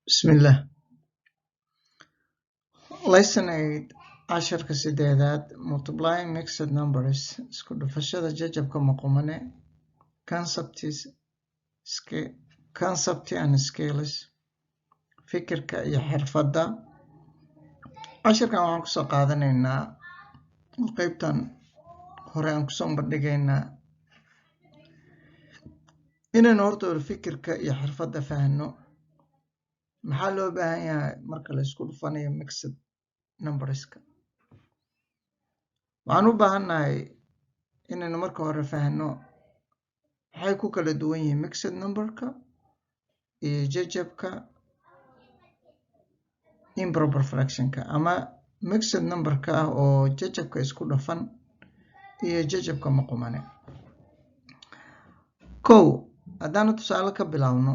بسم الله. Lesson 8 casharka sideedaad multiplying mixed numbers isku dhufashada jajabka maqumane concept and scales fikirka iyo xirfadda. Casharkan waxaan kusoo qaadanaynaa qaybtan hore aan kusoo bandhigaynaa inaynu horta fikirka iyo xirfadda fahanno. maxaa loo baahan yahay marka la isku dhufanayo mixed numberska? waxaan u baahannahay inaynu marka hore fahanno maxay ku kala duwan yihiin mixed numberka iyo jajabka improper fractionka, ama mixed numberka ah oo jajabka isku dhafan iyo jajabka maqumane. kow haddaanu tusaale ka bilaabno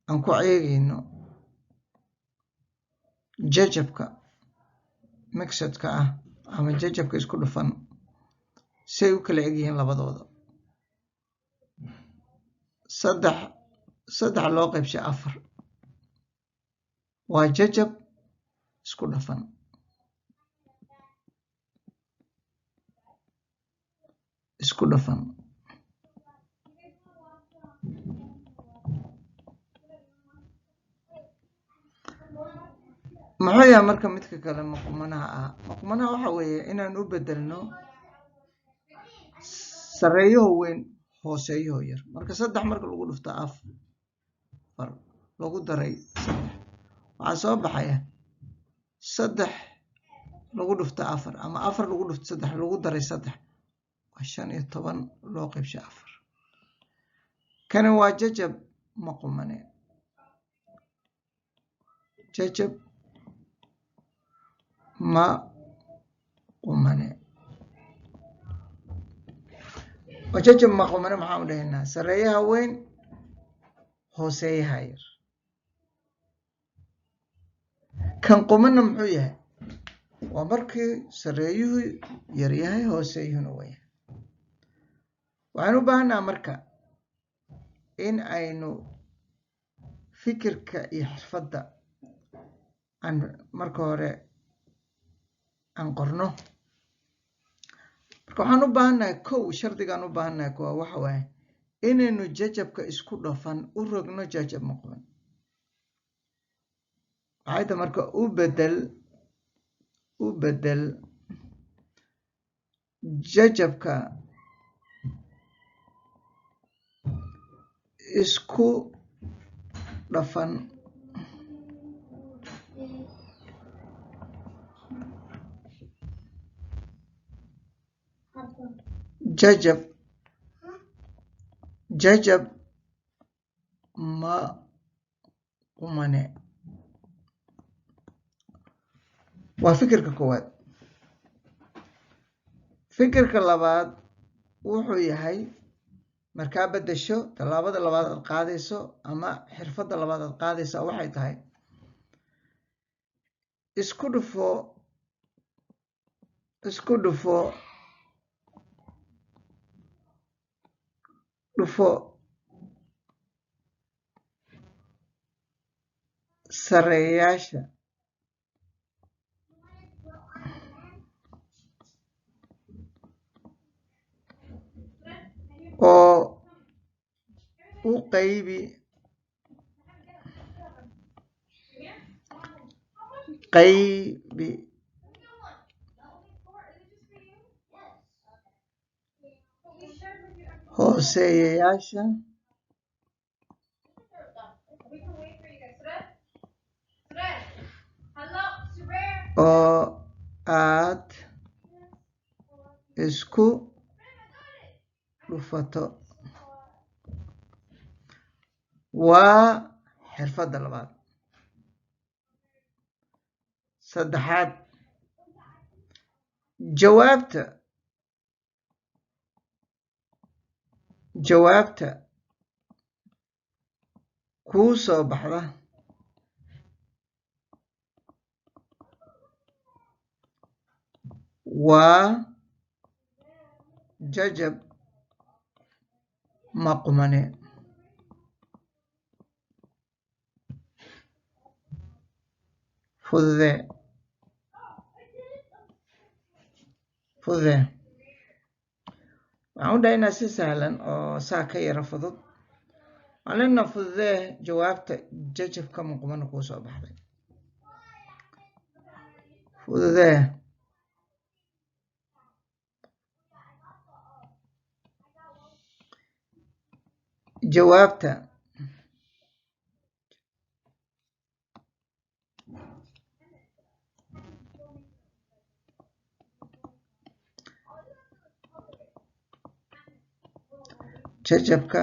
aan ku eegayno jajabka mixedka ah ama jajabka isku dhufan say u kala egyihiin labadooda. saddex loo qaybshay afar waa jajab isku dhafan. muxuu yahay marka midka kale maqumanaha ah? maqumanaha waxa weeye inaan u bedelno sareeyaho weyn hooseeyaho yar. marka saddex marka lagu dhufto afar lagu daray waxaa soo baxaya saddex lagu dhufto afar, ama afar lagu dhufto saddex lagu daray saddex waa 15 loo qaybshay afar. kani waa jajab maqumane. jajab maqumane maxaan u dhahaynaa? sareeyaha weyn hooseeyaha yar. kan qumana muxuu yahay? waa markii sareeyuhu yar yahay hooseeyuhuna weyn yahay. waxaan u baahannaha marka in aynu fikirka iyo xirfadda aan marka hore aan qorno. marka waxaan u baahannahay kow shardigaan u baahannahay kuwa waxa waaye inaynu jajabka isku dhafan u rogno jajab maqban. waxayta marka u bedel jajabka isku dhafan jajab maqumane. waa fikirka koowaad. fikirka labaad wuxuu yahay markaa bedesho tallaabada labaad aad qaadayso ama xirfadda labaad aad qaadaysa waxay tahay isku dhufo sareeyaasha oo u qaybi hooseeyayaasha oo aad isku dhufato. waa xirfadda labaad. saddexaad jawaabta kuu soo baxda waa jajab maqumane. fududee waxaan u dhahaynaa si sahlan oo saa ka yara fudud waxaan leenahay fududee jawaabta jajabka muqumana kuu soo baxday fududee jawaabta jajabka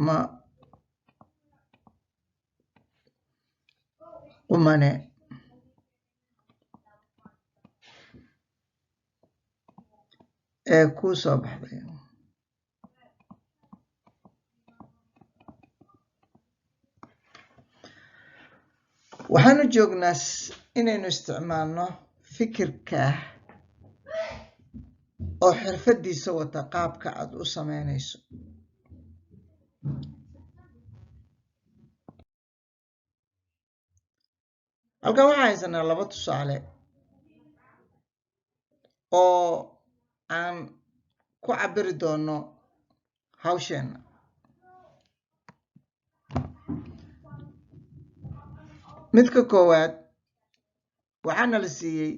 ma qumane ee kuu soo baxday waxaanu joognaa inaynu isticmaalno fikirka oo xirfadiisa wata qaabka aad u samaynayso halkan waxaan haysanaa laba tusaale oo aan ku cabiri doono hawsheena midka koowaad waxaana la siiyey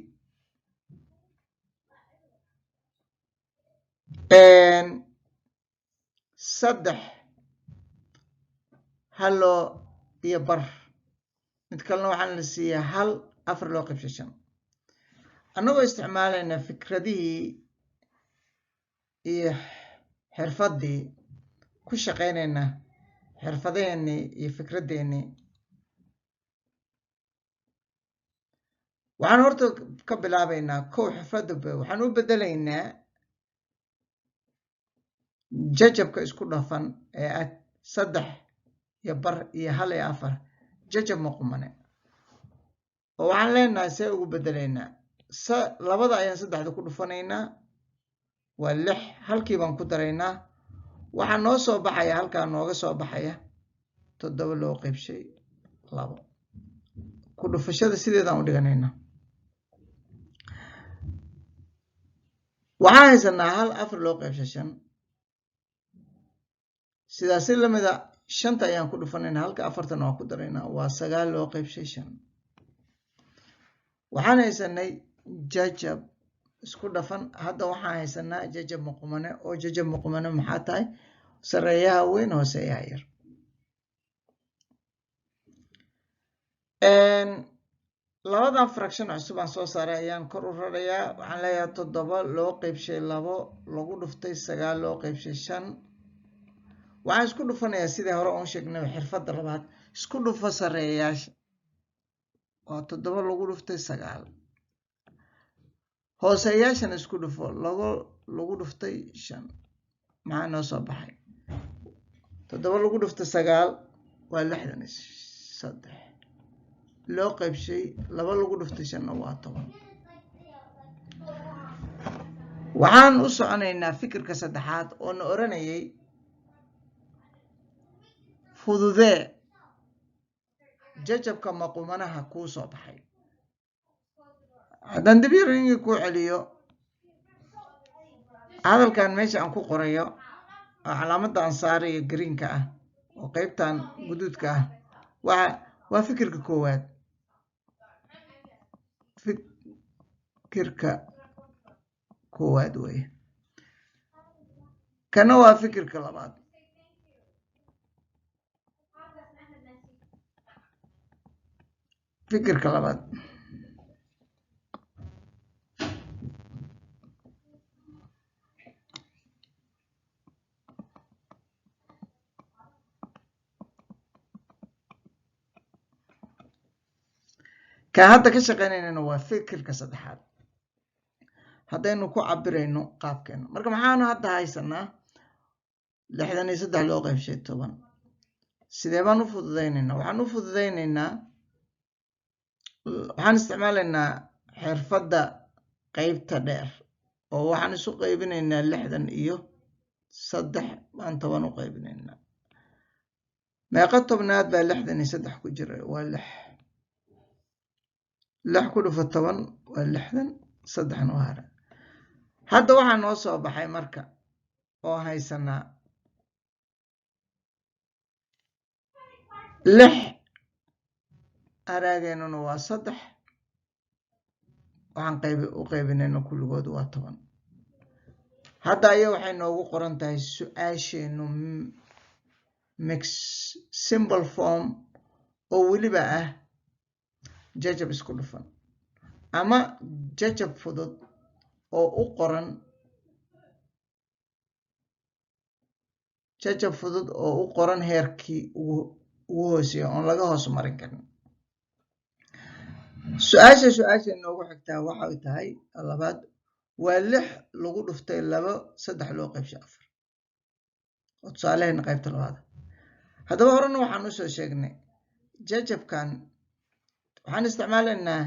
saddex halo iyo bar mid kalena waxaana la siiyey hal afar loo qaybshay shan annagoo isticmaalayna fikradihii iyo xirfaddii ku shaqaynayna xirfadeennii iyo fikradeennii waxaan horta ka bilaabaynaa kow xirfadda waxaan u bedelaynaa jajabka isku dhafan ee ah saddex iyo bar iyo hal iyo afar jajab maqumane oo waxaan leenahay see ugu bedelaynaa labada ayaan saddexda ku dhufanaynaa waa 6 halkii baan ku daraynaa waxaa noo soo baxaya halkaa nooga soo baxaya 7 loo qaybshay 2 ku dhufashada sideedaan u dhiganaynaa waxaan haysanaa hal afar loo qaybshay 5 sidaas la mid ah 5 ayaan ku dhufanaynaa halka afartan waa ku daraynaa waa 9 loo qaybshay 5 waxaan haysanay jajab isku dhafan hadda waxaan haysanaa jajab maqumane oo jajab maqumane maxaa tahay sareeyaha weyn hooseeyaha yar labadan fraction cusub aan soo saaray ayaan kor u rarayaa waxaan leeyahay 7 loo qaybshay 2 lagu dhuftay 9 loo qaybshay 5 waxaan isku dhufanayaa sidii hore oon sheegnay xirfadda labaad isku dhufa sareeyaasha waa 7 lagu dhuftay 9 hooseeyaashana isku dhufo lagu dhuftay 5 maxaa noo soo baxay 7 lagu dhuftay 9 waa 63 loo qaybshay 2 lagu dhuftay 5 waa 10 waxaan u soconaynaa fikirka saddexaad oo na oranayay fududee jajabka maqumanaha kuu soo baxay haddaan dib yar inii ku celiyo hadalkan meesha aan ku qorayo oo calaamadda aan saarayo greenka ah oo qaybtan guduudka ah waa fikirka koowaad fikirka koowaad weeye kana waa fikirka labaad fikirka labaad ka hadda ka shaqeynayna waa fikirka saddexaad haddaynu ku cabirayno qaabkeena marka maxaanu hadda haysanaa 63 loo qaybshay 10 sidee baan u fududaynaynaa waxaan u fududaynaynaa waxaan isticmaalaynaa xirfadda qaybta dheer oo waxaan isu qaybinaynaa 60 iyo 3 baan 10 u qaybinaynaa meeqa tobnaad baa 63 ku jira waa 6 lix ku dhufa 10 waa 60 saddexna waa hara hadda waxaa noo soo baxay marka oo haysanaa 6 haraageenuna waa 3 waxaan u qaybinayna kulligood waa 10 hadda ayaa waxay noogu qoran tahay su-aasheenu mix symbol form oo weliba ah jajab isku dhufan ama jajab fudud oo u qoran heerkii ugu hooseeya oon laga hoos marin karin su-aasha noogu xigtaa waxay tahay labaad waa 6 lagu dhuftay 2 3 loo qaybshay 4 oo tusaaleheena qaybta labaad haddaba horena waxaan usoo sheegnay jajabkan waxaan isticmaalaynaa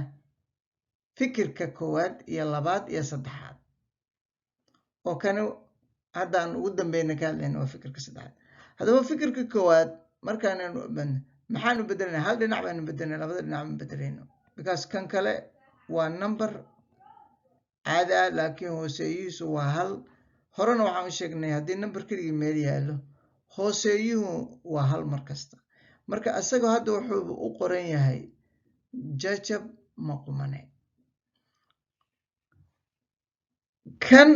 fikirka koowaad iyo labaad iyo saddexaad oo kani haddaan ugu dambeyna ka hadlayna waa fikirka saddexaad haddaba fikirka koowaad markaanaynu maxaan u bedelayna hal dhinac baanu bedelayna labada dhinac ma bedelayno because kan kale waa number caadi ah laakiin hooseeyihiisu waa hal horena waxaan u sheegnay haddii number keligii meel yaallo hooseeyuhu waa hal mar kasta marka isagoo hadda wuxuu u qoran yahay jajab maqumane kan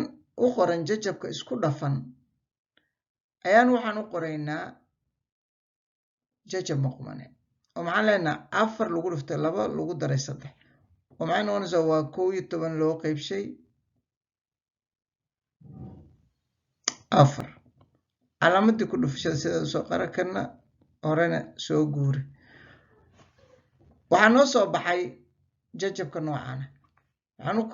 u qoran jajabka isku dhafan ayaan waxaan u qoraynaa jajab maqumane oo maxaan leenaha 4 lagu dhuftay 2 lagu daray 3 oo maxay noqonaysaa waa 11 loo qaybshay 4 calaamadii ku dhufashada sida soo qara karna horena soo guuri waxaa noo soo baxay jajabka noocana waxaan u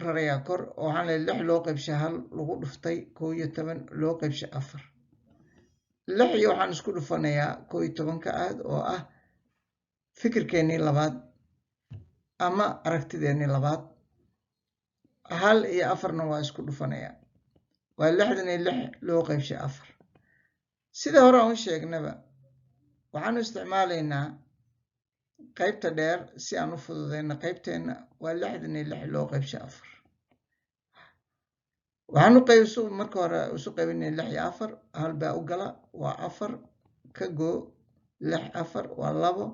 rarayaa kor oo waxaan leeyahay 6 loo qaybshay 1 lagu dhuftay 11 loo qaybshay 4 6 iyo waxaan isku dhufanayaa 11 ka aad oo ah fikirkeennii labaad ama aragtideennii labaad 1 iyo 4na waa isku dhufanayaa waa 66 loo qaybshay 4 sida hore aan u sheegnaba waxaanu isticmaalaynaa qaybta dheer si aan u fududeyno qaybteena waa 66 loo qaybshay 4 waxaanu marka hore isu qaybinay 6 iyo 4 hal baa u gala waa 4 ka goo 6 4 waa 2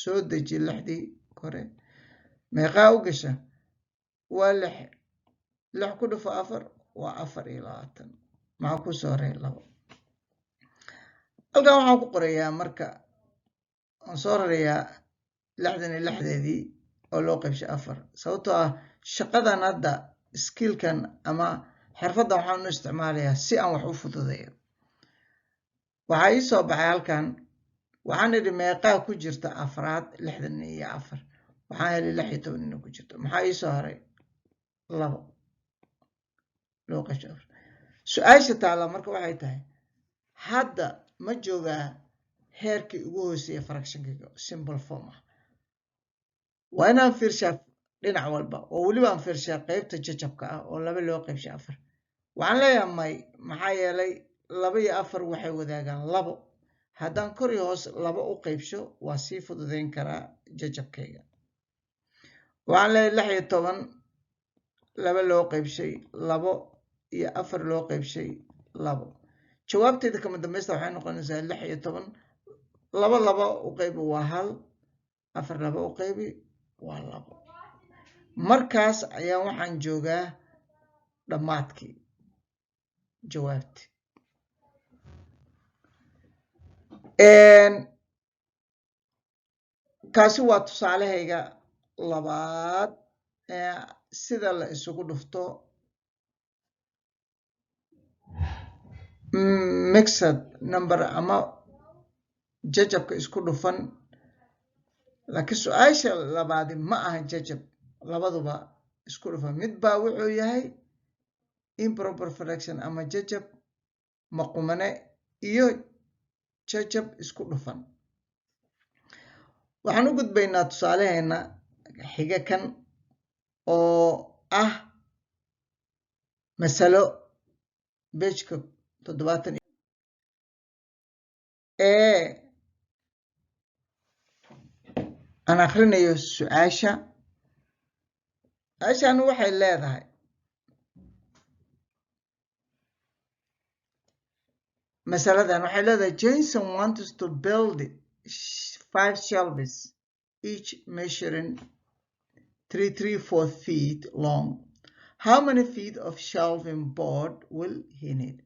soo deji 6dii kore meeqaa u gasha waa 6 ku dhufo 4 waa 24 maxaa ku soo horay 2 halkan waxaan ku qorayaa marka aan soo rarayaa 66deedii oo loo qaybshay 4 sababtoo ah shaqadan hadda skillkan ama xirfaddan waxaan u isticmaalayaa si aan wax u fududeeyo waxaa ii soo baxay halkan waxaan idhi meeqaa ku jirta afraad 64 waxaan helay 16 inay ku jirto maxaa ii soo haray 2 loo qaybshay 4 su-aasha taala marka waxay tahay hadda ma joogaa heerkii ugu hooseeya fractionkiga simple form ah waa inaan fiirshaa dhinac walba oo weliba aan fiirshaa qaybta jajabka ah oo 2 loo qaybshay 4 waxaan leeyahay may maxaa yeelay 2 iyo 4 waxay wadaagaan 2 haddaan kor iyo hoos 2 u qaybsho waa sii fududeyn karaa jajabkayga waxaan leeyahay 16 2 loo qaybshay 2 iyo 4 loo qaybshay 2 jawaabteeda kama dambaysta waxay noqonaysaa 16 2 u qaybi waa 1 4 2 u qaybi waa 2 markaas ayaa waxaan joogaa dhammaadkii jawaabti kaasi waa tusaalahayga labaad sida la isugu dhufto mixed number ama jajabka isku dhufan laakiin su-aasha labaadi ma aha jajab labaduba isku dhufan mid baa wuxuu yahay improper fraction ama jajab maqumane iyo jajab isku dhufan waxaan u gudbaynaa tusaalaheena xiga kan oo ah masalo bejka 70 aan akhrinayo su-aasha عشان waxay leedahay masaladan waxay leedahay Jason wants to build 5 shelves each measuring 334 feet long. How many feet of shelving board will he need?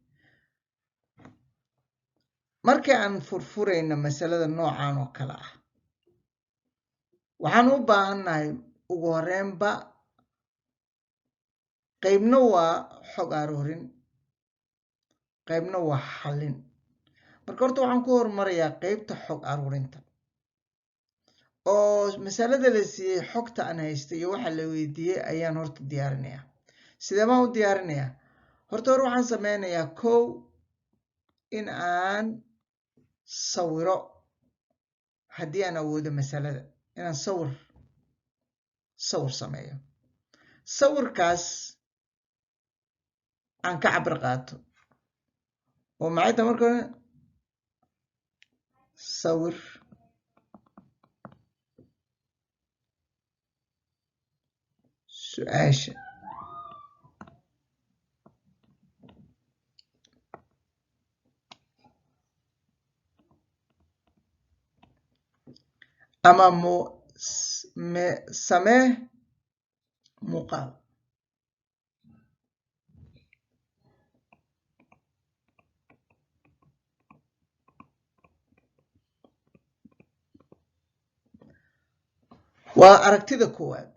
markii aan furfurayno masalada noocan oo kala ah waxaan u baahanahay ugu horeynba qaybna waa xog aruurin qaybna waa xalin marka horta waxaan ku hormarayaa qaybta xog aruurinta oo masalada la siiyay xogta aan haystay iyo waxa la weydiiyay ayaan horta diyaarinayaa sidee baan u diyaarinayaa horta hore waxaan sameynayaa kow in aan sawiro haddii aan awoodo masalada inaan sawir sameeyo sawirkaas aan ka cabir qaato oo maxay tahay marka sawir su'aasha ama samee muuqaal waa aragtida koowaad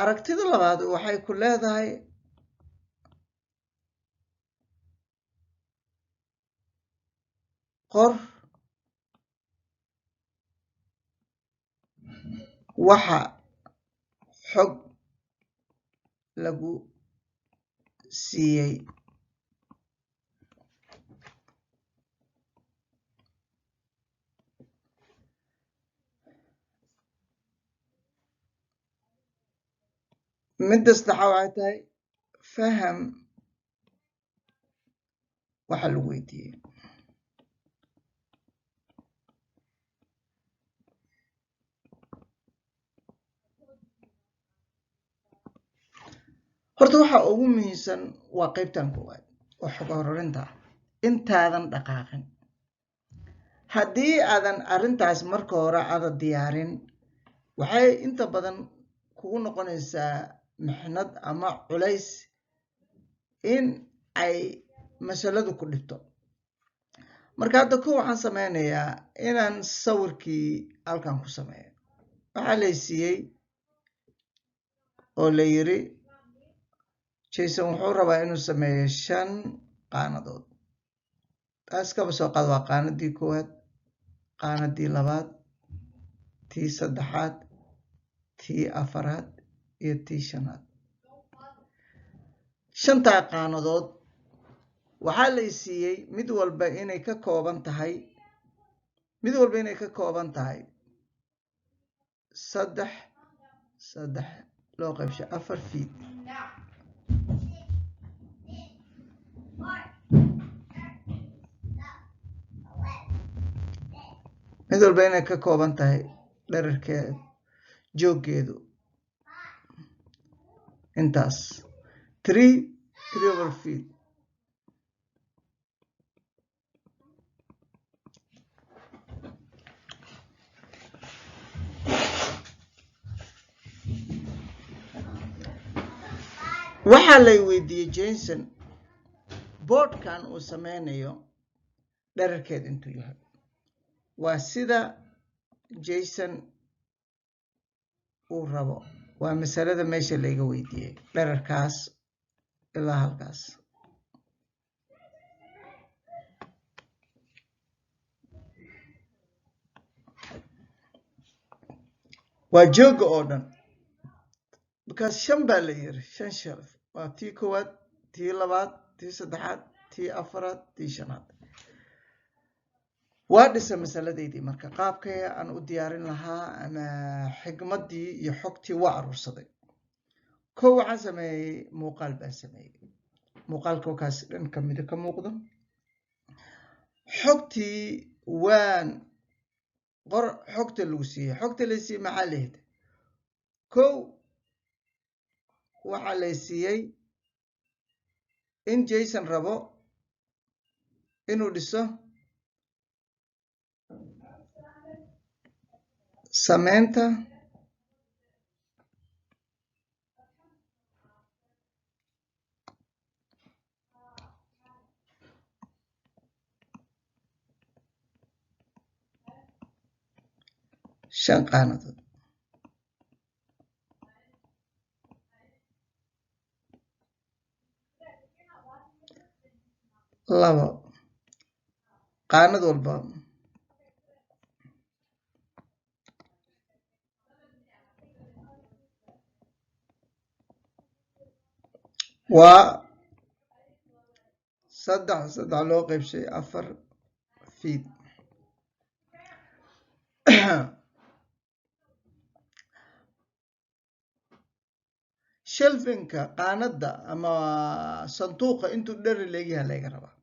aragtida labaad waxay ku leedahay qor waxa xog lagu siiyay midda saddexaad waxay tahay faham waxa lagu weydiiyey horta waxa ugu muhiimsan waa qaybtan koowaad oo xog ururinta intaadan dhaqaaqin haddii aadan arrintaas marka hore aadan diyaarin waxay inta badan kugu noqonaysaa mixnad ama culays in ay masaladu ku dhibto marka hadda kow waxaan sameynayaa inaan sawirkii halkan ku sameeyo waxaa la siiyey oo la yiri Jason wuxuu rabaa inuu sameeyo 5 qaanadood taas kaba soo qaad waa qaanadii koowaad qaanadii labaad tii saddexaad tii afaraad iyo tii shanaad 5 qaanadood waxaa la siiyey mid walba inay ka kooban tahay 3 loo qaybsho 4 feet mid walba inay ka kooban tahay dhererkeeda jooggeedu intaas 3 feet waxaa lay weydiiyey Jason boardkan uu sameynayo dhererkeed intuu yahay waa sida Jason uu rabo waa masalada meesha laga weydiiyey dhererkaas ilaa halkaas waa jooga oo dhan because 5 baa la yiri 5 shelf waa tii koowaad tii labaad tii saddexaad tii afaraad tii shanaad waa dhisa masaladeydii marka qaabkay aan u diyaarin lahaa ama xigmadii iyo xogtii waa aruursaday kow waxaan sameeyey muuqaal baan sameeyey muuqaalka kaas dhan ka mid ka muuqdo xogtii waan qor xogta lagu siiyey xogta la siiyey maxaa leeyahay kow waxaa la siiyey in Jason rabo inuu dhiso sameynta shan qaanadood. labo qaanad walba waa saddex loo qaybshay 4 feet. shelfinka qaanada ama sanduuqa intuu dheri leegyahay laga rabaa.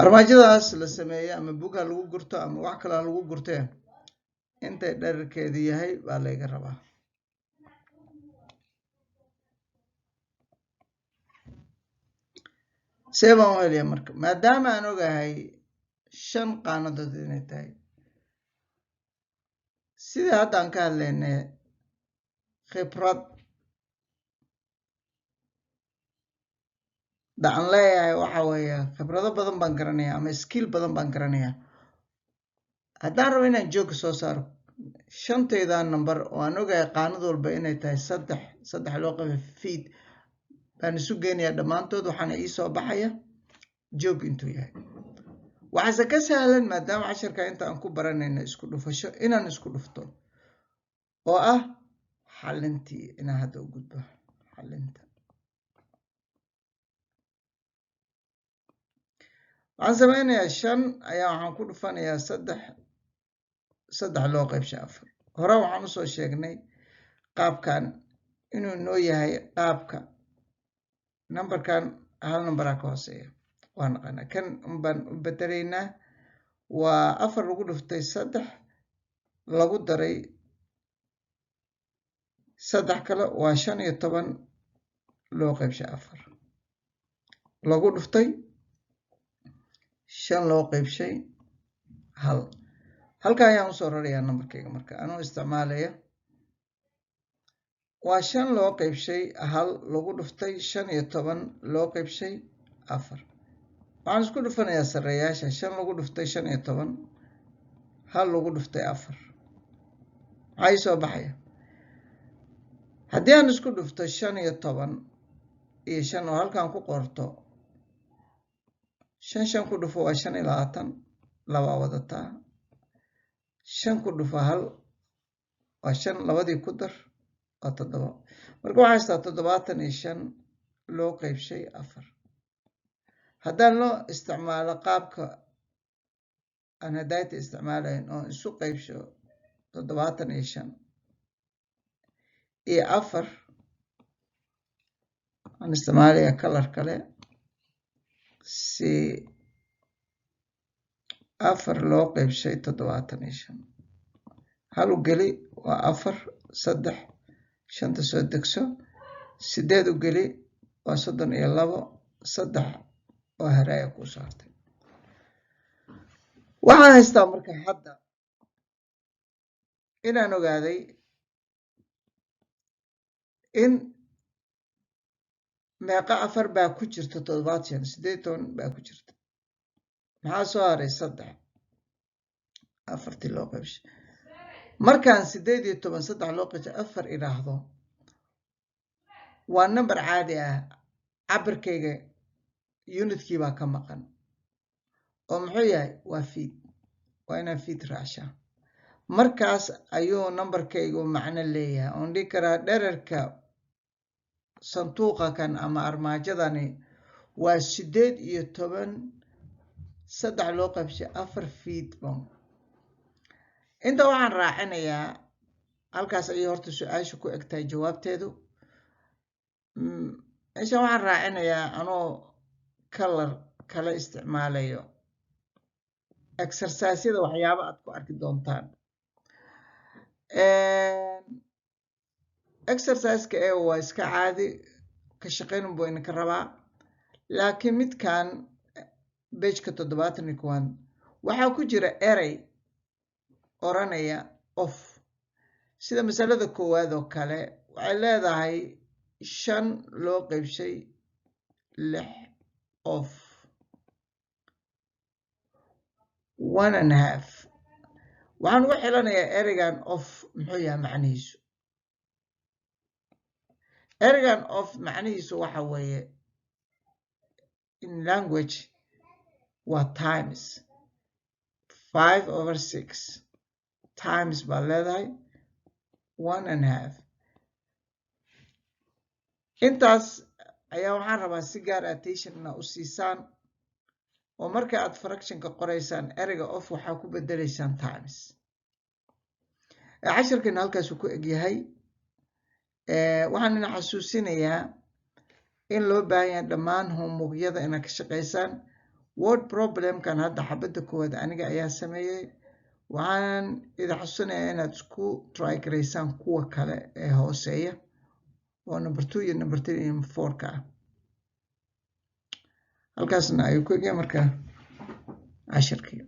armaajadaas la sameeyay ama buga lagu gurto ama wax kale lagu gurtee intay dhererkeedu yahay baa laga rabaa. seebaan u heliya marka maadaama aan ogahay 5 qaanadood inay tahay sidii hadda aan ka hadlaynay khibrad daan leeyahay waxa weeye khibrado badan baan garanayaa ama skill badan baan garanayaa. haddaan rabo inaan joog soo saaro 5tayda number oo aan ogahay qaanad walba inay tahay 3 loo qaybay feet baan isu geynayaa dhammaantood waxaana ii soo baxaya joog intuu yahay. waxaase ka sahlan maadaama casharka inta aan ku baranayna isku dhufasho inaan isku dhufto oo ah xalintii inaan hadda u gudbo xalinta. waxaan sameynayaa 5 ayaa waxaan ku dhufanayaa 3 loo qaybshay 4. hore waxaan usoo sheegnay qaabkan inuu noo yahay qaabka numberkan hal numberaa ka hooseeya waa naqaanaa kan baan u bedelaynaa waa 4 lagu dhuftay 3 lagu daray 3 kale waa 15 loo qaybshay 4 lagu dhuftay 5 loo qaybshay 1. halka ayaan usoo rarayaa numberkayga marka anuu isticmaalaya waa 5 loo qaybshay 1 lagu dhuftay 15 loo qaybshay 4. waxaan isku dhufanayaa sareeyaasha 5 lagu dhuftay 15 1 lagu dhuftay 4 maxay soo baxaya haddii aan isku dhufto 15 iyo 5 oo halkan ku qorto 5 ku dhufo waa 25 laba wadataa 5 ku dhufo 1 waa 5 labadii ku dar waa 7 marka waxaa haystaa 75 loo qaybshay 4. haddaan loo isticmaalo qaabka aan hadayta isticmaalayn oo isu qaybsho 75 iyo 4 aan isticmaalayaa kalar kale si 4 loo qaybshay 75 hal u geli waa 4 3 5 soo degso 8 u geli waa 32 3 oo haraaya ku saartay. waxaan haystaa marka hadda inaan ogaaday in meeqa 4 baa ku jirta 18 baa ku jirta maxaa soo haray 3 4tii loo qaybshay markaan 18 3 loo qaybshay 4 iraahdo waa number caadi ah cabirkayga unitkii baa ka maqan oo muxuu yahay waa feet waa inaan feet raacshaa markaas ayuu numberkaygu macno leeyahay oon dhihi karaa dhererka sanduuqa kan ama armaajadani waa 18 saddex loo qaybshay 4 feet long. inta waxaan raacinayaa halkaas ayay horta su-aasha ku egtahay jawaabteedu. meeshan waxaan raacinayaa anoo color kala isticmaalayo exerciseyada waxyaabo aad ku arki doontaan. exerciseka waa iska caadi, ka shaqayn buu idinka rabaa, laakiin midkan pageka 71 waxaa ku jira erey oranaya off. sida masalada koowaad oo kale waxay leedahay 5 loo qaybshay 6 off 1.5. waxaan uga xilanayaa ereygan off muxuu yahay macnihiisu. ereygan off macnihiisu waxa weeye in language waa times 5/6 times baa leedahay 1.5. intaas ayaa waxaan rabaa si gaar attention inaad u siisaan, oo marka aad fractionka qoraysaan ereyga off waxaa ku bedelaysaan times. casharkan halkaasuu ku egyahay. waxaan ina xasuusinayaa in loo baahan yahay dhammaan homeworkyada inaad ka shaqaysaan. word problemkan hadda xabadda koowaad aniga ayaa sameeyey. waxaan idin xasuusinayaa inaad isku try garaysaan kuwa kale ee hooseeya oo number 2 iyo number 3 iyo number 4 ka ah. halkaasna ayuu ku egyahay marka casharkii.